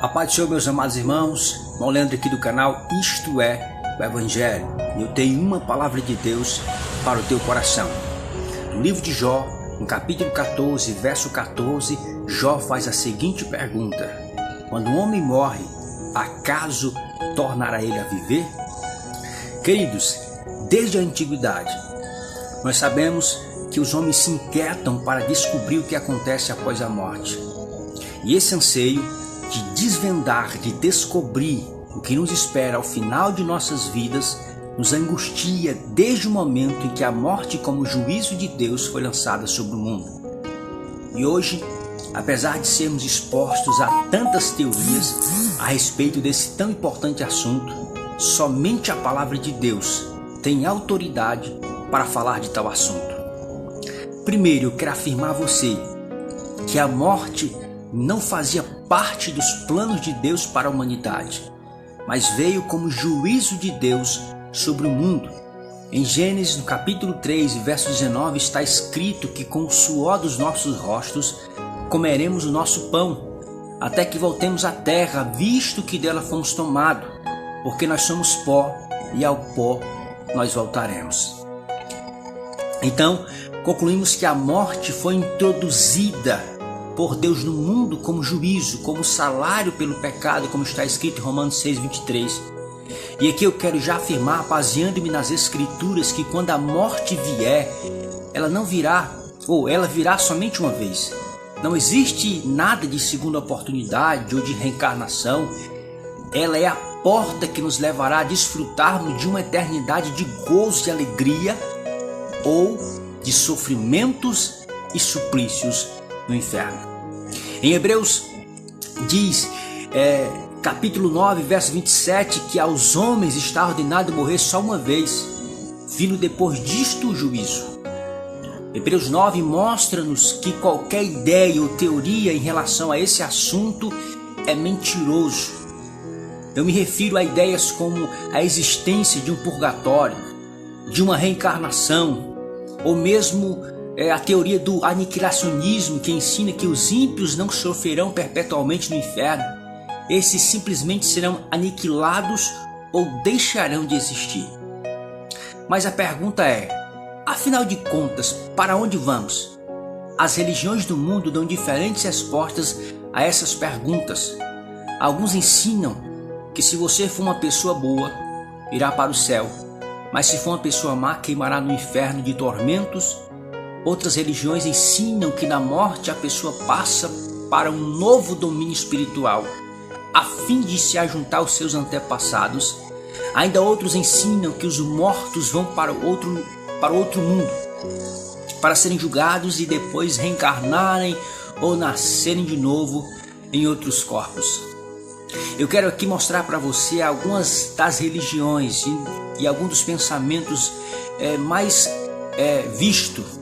A paz do Senhor, meus amados irmãos, irmão Leandro aqui do canal Isto é o Evangelho. Eu tenho uma palavra de Deus para o teu coração. No livro de Jó, no capítulo 14, verso 14, Jó faz a seguinte pergunta: quando um homem morre, acaso tornará ele a viver? Queridos, desde a antiguidade, nós sabemos que os homens se inquietam para descobrir o que acontece após a morte. E esse anseio de desvendar, de descobrir o que nos espera ao final de nossas vidas, nos angustia desde o momento em que a morte como juízo de Deus foi lançada sobre o mundo. E hoje, apesar de sermos expostos a tantas teorias a respeito desse tão importante assunto, somente a palavra de Deus tem autoridade para falar de tal assunto. Primeiro, eu quero afirmar a você que a morte não fazia parte dos planos de Deus para a humanidade, mas veio como juízo de Deus sobre o mundo. Em Gênesis, no capítulo 3, verso 19, está escrito que com o suor dos nossos rostos comeremos o nosso pão, até que voltemos à terra, visto que dela fomos tomados, porque nós somos pó e ao pó nós voltaremos. Então, concluímos que a morte foi introduzida por Deus no mundo como juízo, como salário pelo pecado, como está escrito em Romanos 6, 23. E aqui eu quero já afirmar, baseando-me nas Escrituras, que quando a morte vier, ela não virá, ou ela virá somente uma vez. Não existe nada de segunda oportunidade ou de reencarnação. Ela é a porta que nos levará a desfrutarmos de uma eternidade de gozo e alegria, ou de sofrimentos e suplícios no inferno. Em Hebreus diz, capítulo 9, verso 27, que aos homens está ordenado morrer só uma vez, vindo depois disto o juízo. Hebreus 9 mostra-nos que qualquer ideia ou teoria em relação a esse assunto é mentiroso. Eu me refiro a ideias como a existência de um purgatório, de uma reencarnação, ou mesmo a teoria do aniquilacionismo, que ensina que os ímpios não sofrerão perpetualmente no inferno. Esses simplesmente serão aniquilados ou deixarão de existir. Mas a pergunta é, afinal de contas, para onde vamos? As religiões do mundo dão diferentes respostas a essas perguntas. Alguns ensinam que se você for uma pessoa boa, irá para o céu, mas se for uma pessoa má, queimará no inferno de tormentos. Outras religiões ensinam que na morte a pessoa passa para um novo domínio espiritual, a fim de se ajuntar aos seus antepassados. Ainda outros ensinam que os mortos vão para outro mundo, para serem julgados e depois reencarnarem ou nascerem de novo em outros corpos. Eu quero aqui mostrar para você algumas das religiões e alguns dos pensamentos mais vistos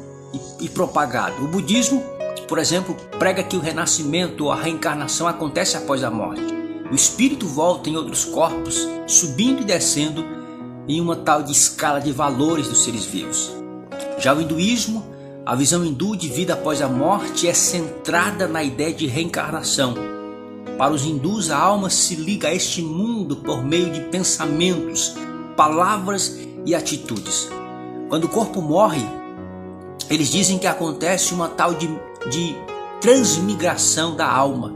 e propagado. O budismo, por exemplo, prega que o renascimento ou a reencarnação acontece após a morte. O espírito volta em outros corpos, subindo e descendo em uma tal de escala de valores dos seres vivos. Já o hinduísmo, a visão hindu de vida após a morte é centrada na ideia de reencarnação. Para os hindus, a alma se liga a este mundo por meio de pensamentos, palavras e atitudes. Quando o corpo morre, eles dizem que acontece uma tal de transmigração da alma.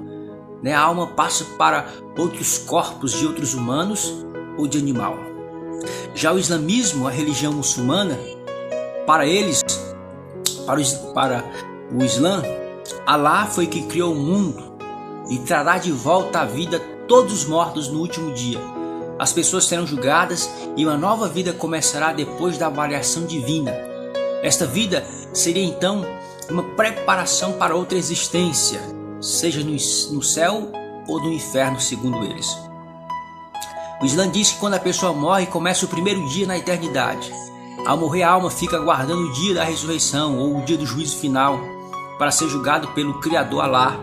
A alma passa para outros corpos de outros humanos ou de animal. Já o islamismo, a religião muçulmana, para eles, para o Islã, Alá foi que criou o mundo e trará de volta à vida todos os mortos no último dia. As pessoas serão julgadas e uma nova vida começará depois da avaliação divina. Esta vida seria então uma preparação para outra existência, seja no céu ou no inferno, segundo eles. O Islã diz que quando a pessoa morre, começa o primeiro dia na eternidade. Ao morrer, a alma fica aguardando o dia da ressurreição ou o dia do juízo final, para ser julgado pelo Criador Alá.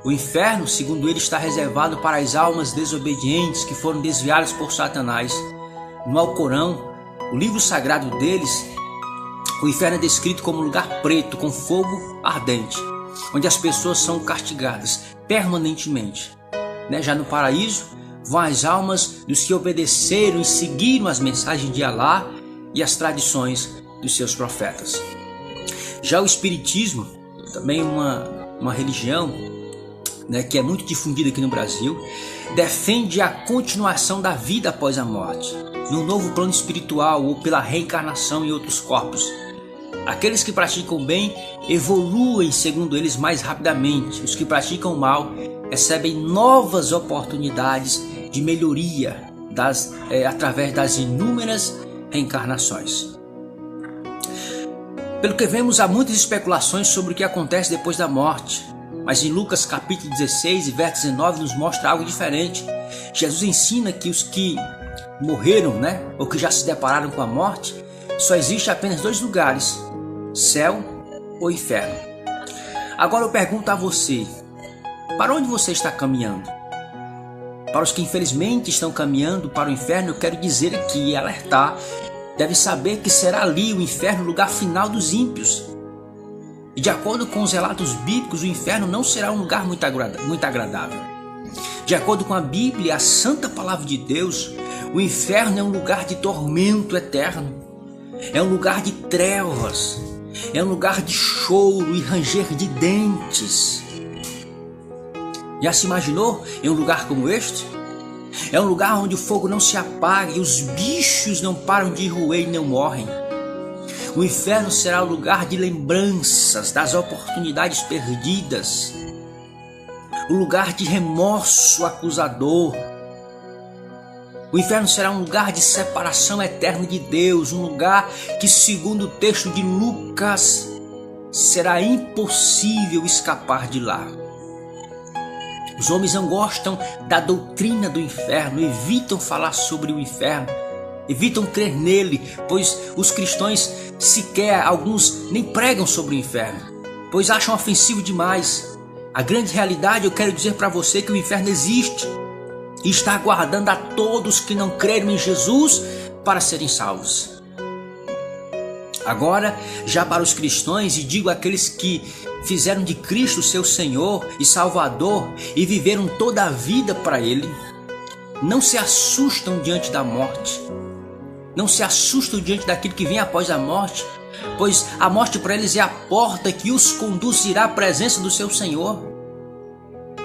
O inferno, segundo ele, está reservado para as almas desobedientes que foram desviadas por Satanás. No Alcorão, o livro sagrado deles, o inferno é descrito como um lugar preto com fogo ardente, onde as pessoas são castigadas permanentemente. né? Já no paraíso vão as almas dos que obedeceram e seguiram as mensagens de Alá e as tradições dos seus profetas. Já o Espiritismo, também uma religião, né, que é muito difundida aqui no Brasil, defende a continuação da vida após a morte, num novo plano espiritual ou pela reencarnação em outros corpos. Aqueles que praticam o bem evoluem, segundo eles, mais rapidamente. Os que praticam o mal recebem novas oportunidades de melhoria através das inúmeras reencarnações. Pelo que vemos, há muitas especulações sobre o que acontece depois da morte, mas em Lucas capítulo 16 e verso 19 nos mostra algo diferente. Jesus ensina que os que morreram, né, ou que já se depararam com a morte, só existe apenas dois lugares: céu ou inferno. Agora eu pergunto a você, para onde você está caminhando? Para os que infelizmente estão caminhando para o inferno, eu quero dizer aqui e alertar: deve saber que será ali o inferno o lugar final dos ímpios. E de acordo com os relatos bíblicos, o inferno não será um lugar muito agradável. De acordo com a Bíblia, a santa palavra de Deus, o inferno é um lugar de tormento eterno. É um lugar de trevas. É um lugar de choro e ranger de dentes. Já se imaginou em um lugar como este? É um lugar onde o fogo não se apaga e os bichos não param de roer e não morrem. O inferno será o lugar de lembranças das oportunidades perdidas, o lugar de remorso acusador. O inferno será um lugar de separação eterna de Deus, um lugar que, segundo o texto de Lucas, será impossível escapar de lá. Os homens não gostam da doutrina do inferno, evitam falar sobre o inferno, evitam crer nele, pois os cristãos sequer, alguns, nem pregam sobre o inferno, pois acham ofensivo demais. A grande realidade, eu quero dizer para você que o inferno existe e está aguardando a todos que não creram em Jesus para serem salvos. Agora, já para os cristãos, e digo aqueles que fizeram de Cristo seu Senhor e Salvador e viveram toda a vida para Ele, não se assustam diante da morte, não se assustam diante daquilo que vem após a morte, pois a morte para eles é a porta que os conduzirá à presença do seu Senhor.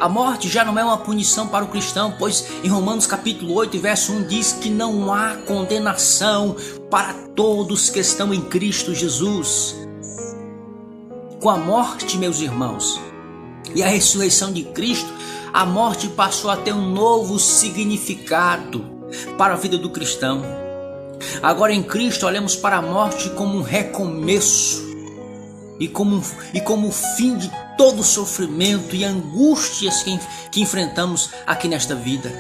A morte já não é uma punição para o cristão, pois em Romanos capítulo 8, verso 1 diz que não há condenação para todos que estão em Cristo Jesus. Com a morte, meus irmãos, e a ressurreição de Cristo, a morte passou a ter um novo significado para a vida do cristão. Agora em Cristo olhamos para a morte como um recomeço e como o fim de todo o sofrimento e angústias que enfrentamos aqui nesta vida.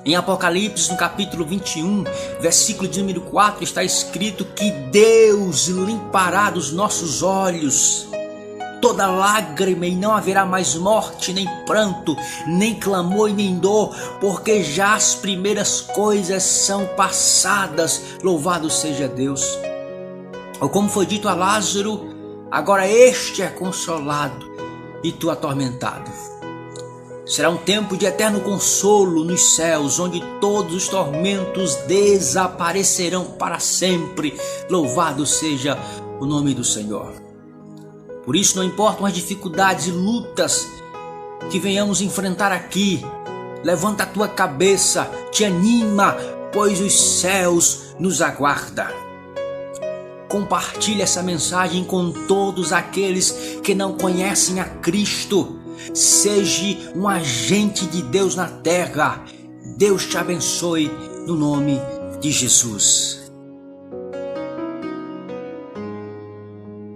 Em Apocalipse, no capítulo 21, versículo de número 4, está escrito que Deus limpará dos nossos olhos toda lágrima e não haverá mais morte, nem pranto, nem clamor e nem dor, porque já as primeiras coisas são passadas. Louvado seja Deus. Ou como foi dito a Lázaro, agora este é consolado e tu atormentado. Será um tempo de eterno consolo nos céus, onde todos os tormentos desaparecerão para sempre. Louvado seja o nome do Senhor. Por isso não importam as dificuldades e lutas que venhamos enfrentar aqui, levanta a tua cabeça, te anima, pois os céus nos aguardam. Compartilhe essa mensagem com todos aqueles que não conhecem a Cristo. Seja um agente de Deus na terra. Deus te abençoe no nome de Jesus.